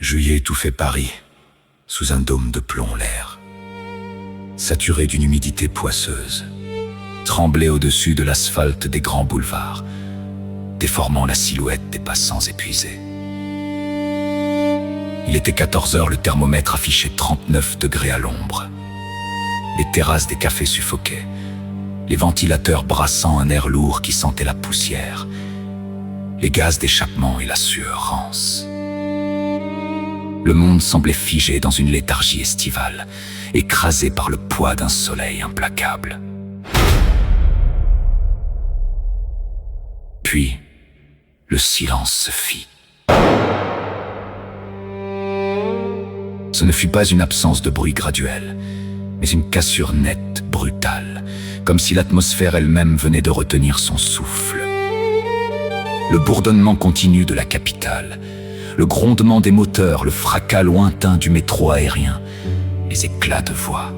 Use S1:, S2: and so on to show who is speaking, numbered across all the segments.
S1: Juillet étouffait Paris, sous un dôme de plomb l'air, saturé d'une humidité poisseuse, tremblait au-dessus de l'asphalte des grands boulevards, déformant la silhouette des passants épuisés. Il était 14 heures, le thermomètre affichait 39 degrés à l'ombre. Les terrasses des cafés suffoquaient, les ventilateurs brassant un air lourd qui sentait la poussière, les gaz d'échappement et la sueur rance. Le monde semblait figé dans une léthargie estivale, écrasé par le poids d'un soleil implacable. Puis, le silence se fit. Ce ne fut pas une absence de bruit graduel, mais une cassure nette, brutale, comme si l'atmosphère elle-même venait de retenir son souffle. Le bourdonnement continu de la capitale, le grondement des moteurs, le fracas lointain du métro aérien, les éclats de voix,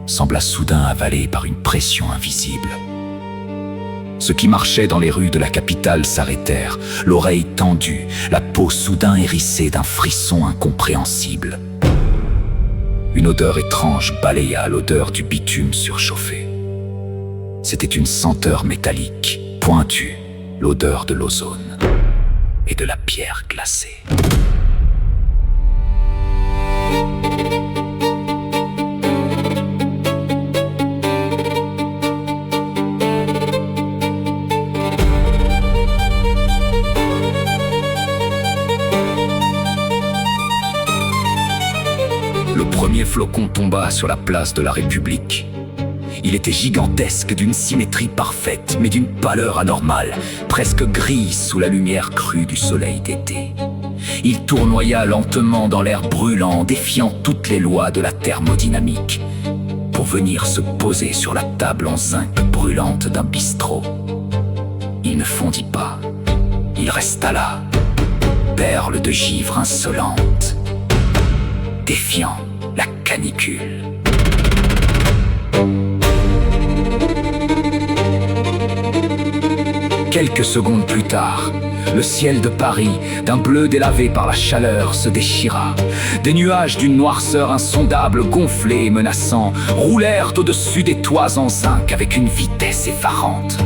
S1: sembla soudain avalé par une pression invisible. Ceux qui marchaient dans les rues de la capitale s'arrêtèrent, l'oreille tendue, la peau soudain hérissée d'un frisson incompréhensible. Une odeur étrange balaya l'odeur du bitume surchauffé. C'était une senteur métallique, pointue, l'odeur de l'ozone et de la pierre glacée. Le premier flocon tomba sur la place de la République. Il était gigantesque, d'une symétrie parfaite, mais d'une pâleur anormale, presque grise sous la lumière crue du soleil d'été. Il tournoya lentement dans l'air brûlant, défiant toutes les lois de la thermodynamique, pour venir se poser sur la table en zinc brûlante d'un bistrot. Il ne fondit pas, il resta là, perle de givre insolente, défiant la canicule. Quelques secondes plus tard, le ciel de Paris, d'un bleu délavé par la chaleur, se déchira. Des nuages d'une noirceur insondable, gonflés et menaçants, roulèrent au-dessus des toits en zinc avec une vitesse effarante.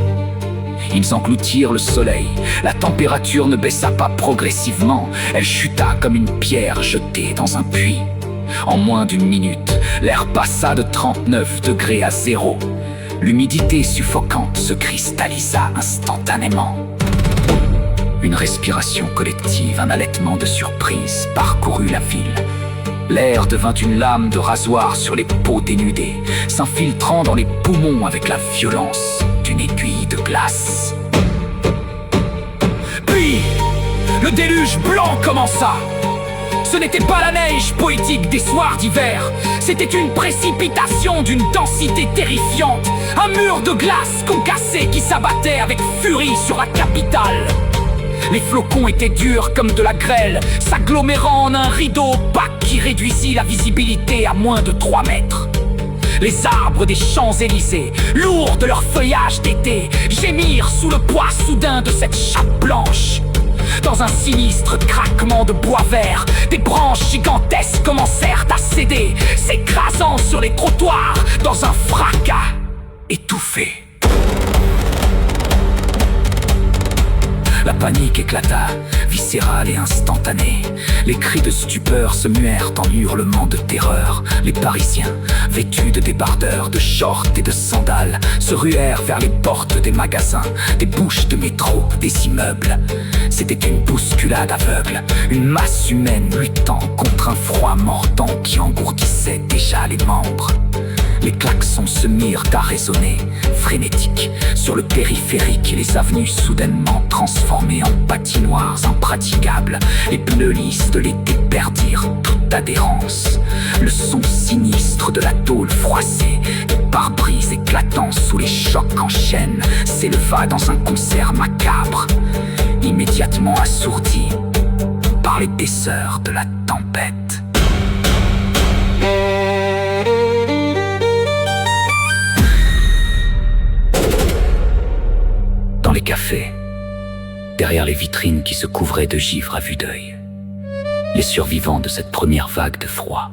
S1: Ils engloutirent le soleil. La température ne baissa pas progressivement, elle chuta comme une pierre jetée dans un puits. En moins d'une minute, l'air passa de 39 degrés à 0. L'humidité suffocante se cristallisa instantanément. Une respiration collective, un halètement de surprise parcourut la ville. L'air devint une lame de rasoir sur les peaux dénudées, s'infiltrant dans les poumons avec la violence d'une aiguille de glace. Puis, le déluge blanc commença. Ce n'était pas la neige poétique des soirs d'hiver, c'était une précipitation d'une densité terrifiante, un mur de glace concassé qui s'abattait avec furie sur la capitale. Les flocons étaient durs comme de la grêle, s'agglomérant en un rideau opaque qui réduisit la visibilité à moins de 3 mètres. Les arbres des Champs-Élysées, lourds de leur feuillage d'été, gémirent sous le poids soudain de cette chape blanche. Dans un sinistre craquement de bois vert, des branches gigantesques commencèrent à céder, s'écrasant sur les trottoirs dans un fracas étouffé. La panique éclata, viscérale et instantanée. Les cris de stupeur se muèrent en hurlements de terreur. Les Parisiens, vêtus de débardeurs, de shorts et de sandales, se ruèrent vers les portes des magasins, des bouches de métro, des immeubles. C'était une bousculade aveugle, une masse humaine luttant contre un froid mordant qui engourdissait déjà les membres. Les klaxons se mirent à résonner, frénétiques, sur le périphérique et les avenues soudainement transformées en patinoires impraticables. Les pneus lisses de l'été perdirent toute adhérence. Le son sinistre de la tôle froissée, des pare-brise éclatant sous les chocs en chaîne, s'éleva dans un concert macabre, immédiatement assourdi par l'épaisseur de la tempête. Dans les cafés, derrière les vitrines qui se couvraient de givre à vue d'œil, Les survivants de cette première vague de froid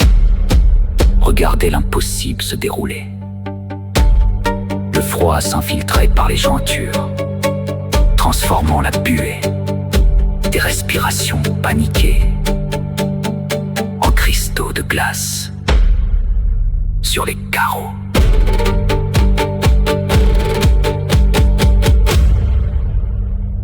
S1: regardaient l'impossible se dérouler. Le froid s'infiltrait par les jointures, transformant la buée des respirations paniquées en cristaux de glace sur les carreaux.